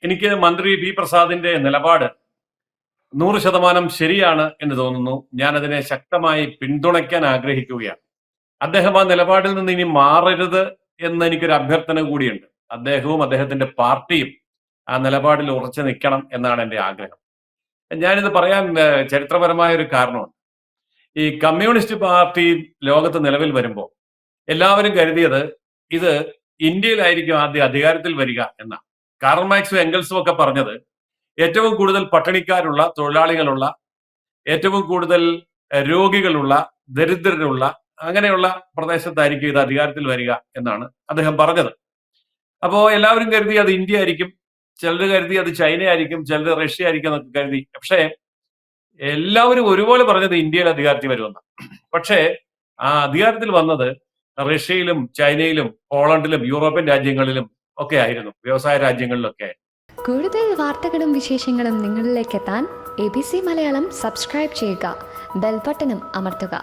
എനിക്ക് മന്ത്രി പി പ്രസാദിന്റെ നിലപാട് 100% ശരിയാണ് എന്ന് തോന്നുന്നു. ഞാൻ അതിനെ ശക്തമായി പിന്തുണയ്ക്കാൻ ആഗ്രഹിക്കുകയാണ്. അദ്ദേഹം ആ നിലപാടിൽ നിന്ന് ഇനി മാറരുത് എന്ന് എനിക്കൊരു അഭ്യർത്ഥന കൂടിയുണ്ട്. അദ്ദേഹവും അദ്ദേഹത്തിന്റെ പാർട്ടിയും ആ നിലപാടിൽ ഉറച്ചു നിൽക്കണം എന്നാണ് എൻ്റെ ആഗ്രഹം. ഞാനിത് പറയാൻ ചരിത്രപരമായ ഒരു കാരണമുണ്ട്. ഈ കമ്മ്യൂണിസ്റ്റ് പാർട്ടി ലോകത്ത് നിലവിൽ വരുമ്പോൾ എല്ലാവരും കരുതിയത് ഇത് ഇന്ത്യയിലായിരിക്കും ആദ്യം അധികാരത്തിൽ വരിക എന്നാണ്. കാർൽ മാർക്സും എംഗൽസും ഒക്കെ പറഞ്ഞത് ഏറ്റവും കൂടുതൽ പട്ടിണിക്കാരുള്ള, തൊഴിലാളികളുള്ള, ഏറ്റവും കൂടുതൽ രോഗികളുള്ള, ദരിദ്രരുള്ള അങ്ങനെയുള്ള പ്രദേശത്തായിരിക്കും ഇത് അധികാരത്തിൽ വരിക എന്നാണ് അദ്ദേഹം പറഞ്ഞത്. അപ്പോ എല്ലാവരും കരുതി അത് ഇന്ത്യ ആയിരിക്കും, ചിലർ കരുതി അത് ചൈന ആയിരിക്കും, ചിലർ റഷ്യ ആയിരിക്കും എന്നൊക്കെ കരുതി. പക്ഷേ എല്ലാവരും ഒരുപോലെ പറഞ്ഞത് ഇന്ത്യയിൽ അധികാരത്തിൽ വരുമെന്ന്. പക്ഷേ ആ അധികാരത്തിൽ വന്നത് റഷ്യയിലും ചൈനയിലും പോളണ്ടിലും യൂറോപ്യൻ രാജ്യങ്ങളിലും ഒക്കെ ആയിരുന്നു, വ്യവസായ രാജ്യങ്ങളിലൊക്കെ. കൂടുതൽ വാർത്തകളും വിശേഷങ്ങളും നിങ്ങളിലേക്ക് എത്താൻ ABC മലയാളം സബ്സ്ക്രൈബ് ചെയ്യുക, ബെൽബട്ടനും അമർത്തുക.